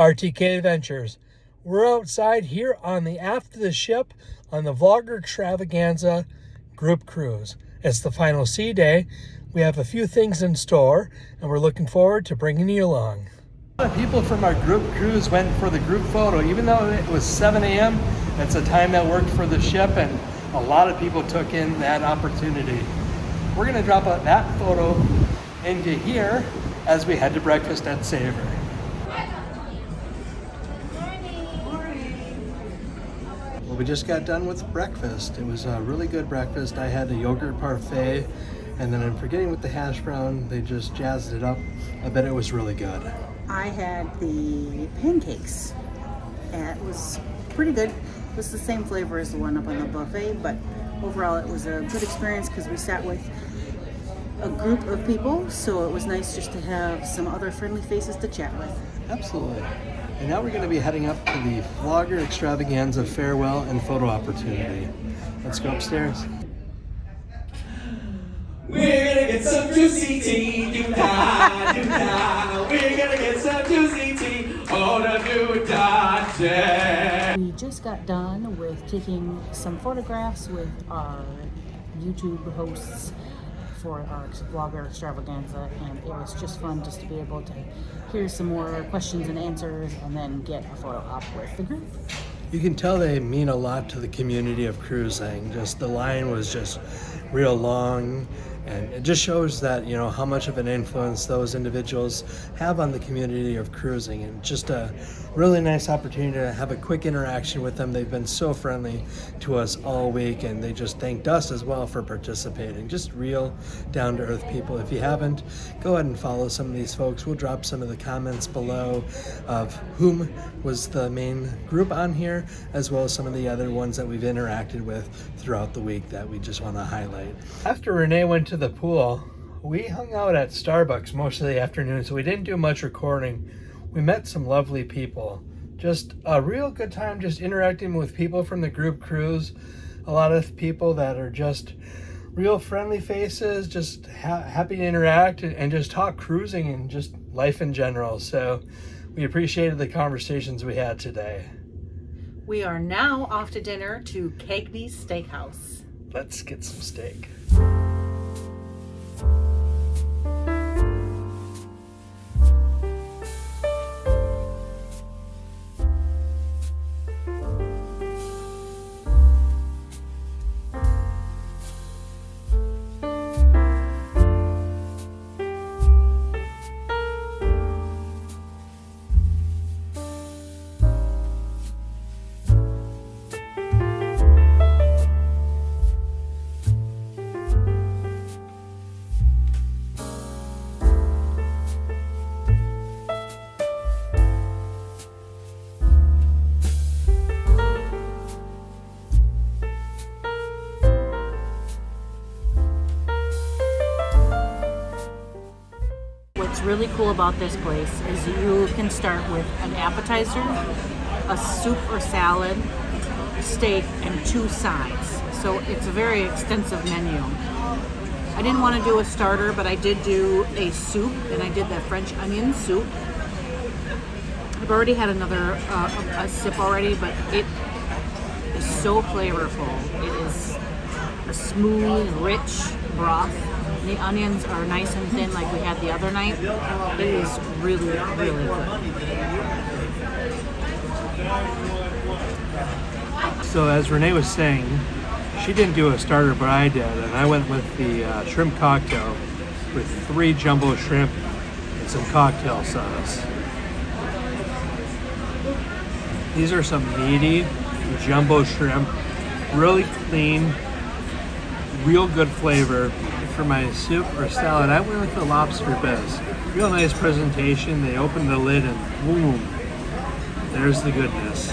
RTK Adventures. We're outside here on the aft of the ship on the Vlogger Extravaganza group cruise. It's the final sea day. We have a few things in store and we're looking forward to bringing you along. A lot of people from our group cruise went for the group photo. Even though it was 7 a.m., it's a time that worked for the ship and a lot of people took in that opportunity. We're gonna drop that photo into here as we head to breakfast at Savor. Well, we just got done with breakfast. It was a really good breakfast. I had a yogurt parfait, and then I'm forgetting with the hash brown, they just jazzed it up a bit. It was really good. I had the pancakes, and it was pretty good. It was the same flavor as the one up on the buffet, but overall it was a good experience because we sat with a group of people, so it was nice just to have some other friendly faces to chat with. Absolutely. And now we're going to be heading up to the Vlogger Extravaganza farewell and photo opportunity. Let's go upstairs. We're gonna get some juicy tea, do-da, do-da. We're gonna get some juicy tea, oh the do-da day. We just got done with taking some photographs with our YouTube hosts for our Vlogger Extravaganza, and it was just fun just to be able to hear some more questions and answers and then get a photo op with the group. You can tell they mean a lot to the community of cruising. Just the line was just real long, and it just shows that, you know, how much of an influence those individuals have on the community of cruising, and just a really nice opportunity to have a quick interaction with them. They've been so friendly to us all week, and they just thanked us as well for participating. Just real down-to-earth people. If you haven't, go ahead and follow some of these folks. We'll drop some of the comments below of whom was the main group on here, as well as some of the other ones that we've interacted with throughout the week that we just want to highlight. After Renee went to the pool, we hung out at Starbucks most of the afternoon, so we didn't do much recording. We met some lovely people. Just a real good time just interacting with people from the group cruise. A lot of people that are just real friendly faces, just happy to interact and just talk cruising and just life in general. So we appreciated the conversations we had today. We are now off to dinner to Cagney Steakhouse. Let's get some steak. What's really cool about this place is you can start with an appetizer, a soup or salad, steak, and 2 sides. So it's a very extensive menu. I didn't want to do a starter, but I did do a soup, and I did that French onion soup. I've already had another a sip already, but it is so flavorful. It is a smooth, rich broth. The onions are nice and thin like we had the other night. It is really, really good. So as Renee was saying, she didn't do a starter, but I did. And I went with the shrimp cocktail with 3 jumbo shrimp and some cocktail sauce. These are some meaty jumbo shrimp, really clean, real good flavor. For my soup or salad, I went with the lobster bisque. Real nice presentation. They opened the lid and boom, there's the goodness.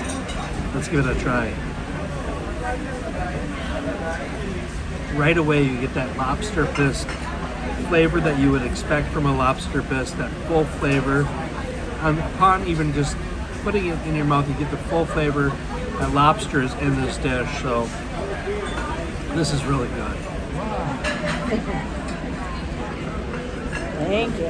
Let's give it a try. Right away you get that lobster bisque flavor that you would expect from a lobster bisque, that full flavor. Upon even just putting it in your mouth, you get the full flavor that lobster is in this dish. So this is really good. Thank you.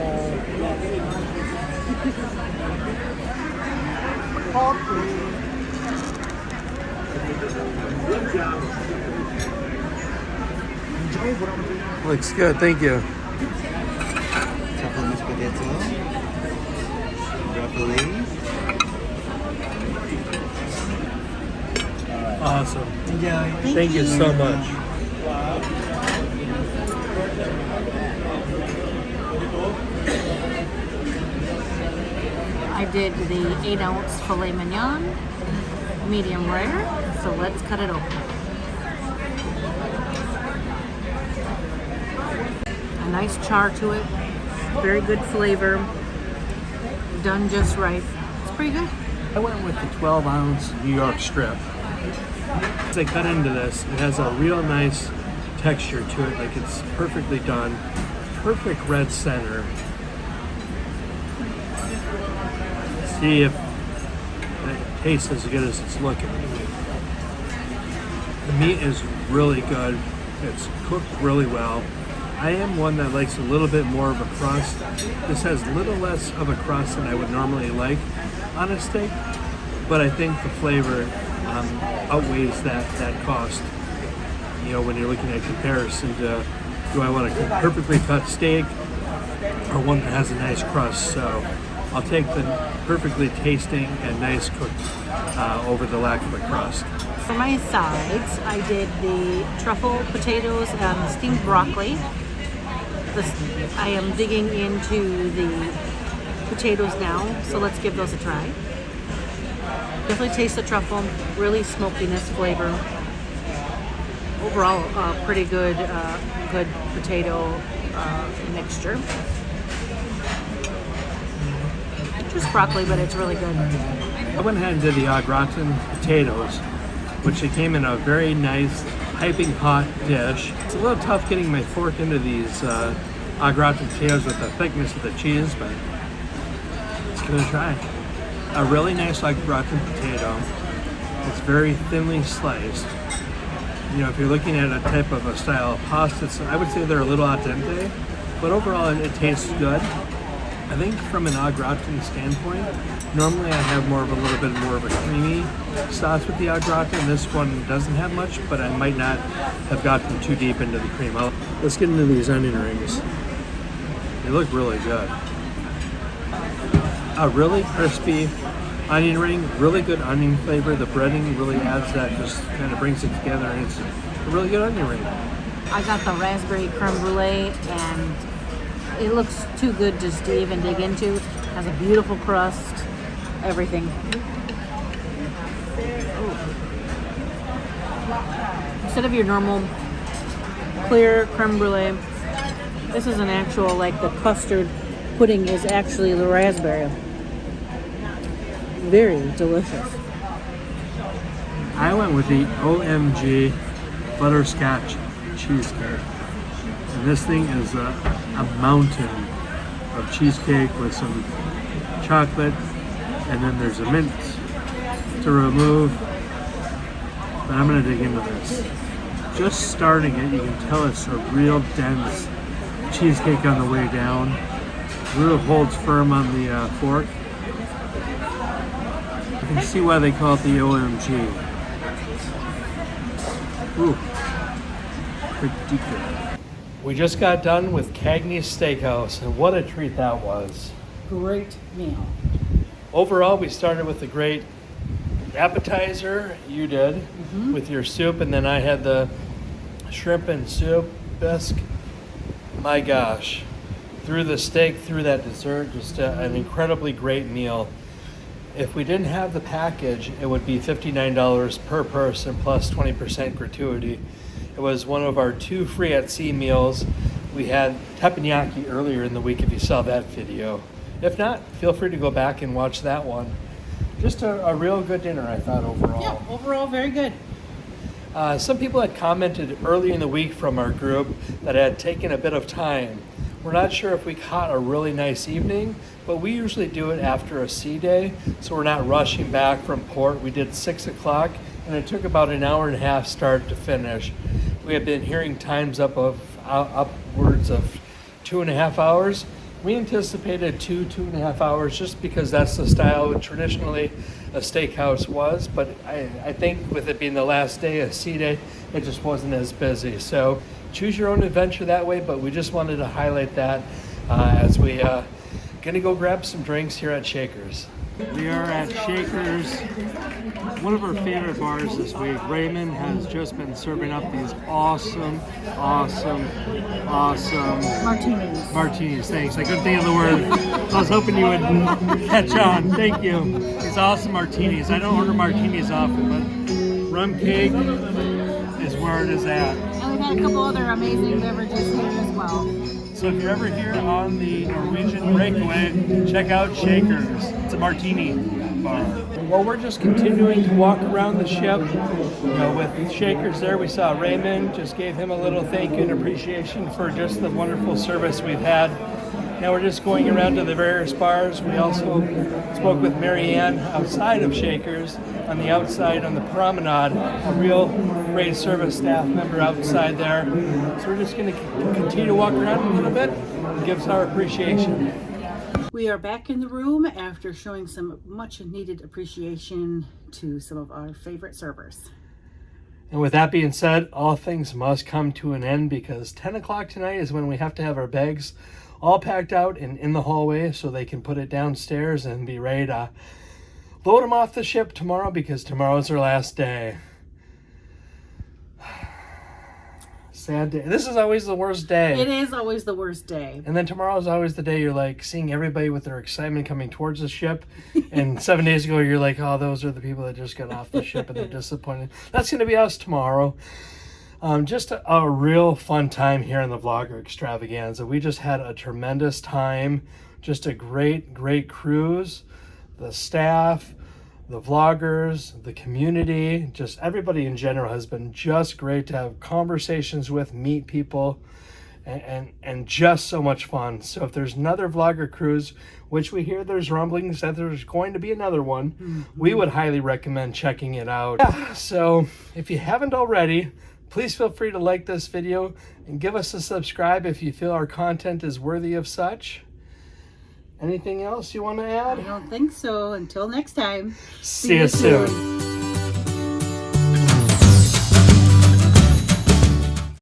Looks good, thank you. Truffle mashed potato, broccoli. Awesome. Enjoy. Thank you so much. I did the 8-ounce filet mignon, medium rare. So let's cut it open. A nice char to it, very good flavor, done just right. It's pretty good. I went with the 12-ounce New York strip. As I cut into this, it has a real nice texture to it, like it's perfectly done. Perfect red center. See if it tastes as good as it's looking. The meat is really good. It's cooked really well. I am one that likes a little bit more of a crust. This has a little less of a crust than I would normally like on a steak, but I think the flavor outweighs that cost. You know, when you're looking at comparison to, do I want a perfectly cut steak or one that has a nice crust? So I'll take the perfectly tasting and nice cooked over the lack of a crust. For my sides, I did the truffle potatoes and the steamed broccoli. I am digging into the potatoes now, so let's give those a try. Definitely taste the truffle, really smokiness flavor. Overall, pretty good, good potato mixture. Just broccoli, but it's really good. I went ahead and did the au gratin potatoes, which it came in a very nice piping hot dish. It's a little tough getting my fork into these au gratin potatoes with the thickness of the cheese, but let's give it a try. A really nice au gratin potato. It's very thinly sliced. You know, if you're looking at a type of a style of pasta, I would say they're a little al dente, but overall it tastes good. I think from an au gratin standpoint, normally I have a little bit more of a creamy sauce with the au gratin. This one doesn't have much, but I might not have gotten too deep into the cream. Let's get into these onion rings. They look really good. A really crispy onion ring, really good onion flavor. The breading really adds that, just kind of brings it together, and it's a really good onion ring. I got the raspberry creme brulee, and it looks too good just to even dig into. Has a beautiful crust, everything. Ooh. Instead of your normal clear creme brulee, this is an actual, like the custard pudding is actually the raspberry. Very delicious. I went with the OMG butterscotch cheesecake. And this thing is a mountain of cheesecake with some chocolate, and then there's a mint to remove. But I'm gonna dig into this. Just starting it, you can tell it's a real dense cheesecake on the way down. Really holds firm on the fork. You can see why they call it the OMG. Ooh, pretty good. We just got done with Cagney Steakhouse, and what a treat that was. Great meal. Overall, we started with a great appetizer, you did, with your soup, and then I had the shrimp and soup bisque. My gosh, through the steak, through that dessert, just an incredibly great meal. If we didn't have the package, it would be $59 per person plus 20% gratuity. It was one of our 2 free at sea meals. We had teppanyaki earlier in the week if you saw that video. If not, feel free to go back and watch that one. Just a real good dinner, I thought, overall. Yeah, overall very good. Some people had commented early in the week from our group that it had taken a bit of time. We're not sure if we caught a really nice evening, but we usually do it after a sea day, so we're not rushing back from port. We did 6 o'clock, and it took about an hour and a half start to finish. We have been hearing times upwards of 2.5 hours, We anticipated 2.5 hours just because that's the style traditionally a steakhouse was, but I think with it being the last day, a sea day, it just wasn't as busy. So choose your own adventure that way, but we just wanted to highlight that as we gonna go grab some drinks here at Shaker's. We are at Shaker's, one of our favorite bars this week. Raymond has just been serving up these awesome martinis. Thanks. I couldn't think of the word. I was hoping you would catch on. Thank you. These awesome martinis. I don't order martinis often, but rum cake is where it is at. And we've had a couple other amazing beverages here as well. So if you're ever here on the Norwegian Breakaway, check out Shaker's. It's a martini bar. Well, we're just continuing to walk around the ship. You know, with Shaker's there, we saw Raymond, just gave him a little thank you and appreciation for just the wonderful service we've had. Now we're just going around to the various bars. We also spoke with Marianne outside of Shaker's, on the outside on the promenade, a real great service staff member outside there. So we're just going to continue to walk around a little bit and give us our appreciation. We are back in the room after showing some much needed appreciation to some of our favorite servers. And with that being said, all things must come to an end because 10 o'clock tonight is when we have to have our bags all packed out and in the hallway so they can put it downstairs and be ready to load them off the ship tomorrow because tomorrow's their last day. Sad day. This is always the worst day. It is always the worst day. And then tomorrow's always the day you're like seeing everybody with their excitement coming towards the ship. And 7 days ago, you're like, oh, those are the people that just got off the ship and they're disappointed. That's going to be us tomorrow. Just a real fun time here in the Vlogger Extravaganza. We just had a tremendous time. Just a great cruise. The staff, the vloggers, the community, just everybody in general has been just great to have conversations with, meet people, and just so much fun. So if there's another vlogger cruise, which we hear there's rumblings that there's going to be another one, we would highly recommend checking it out. Yeah, so if you haven't already, please feel free to like this video and give us a subscribe if you feel our content is worthy of such. Anything else you want to add? I don't think so. Until next time. See you soon.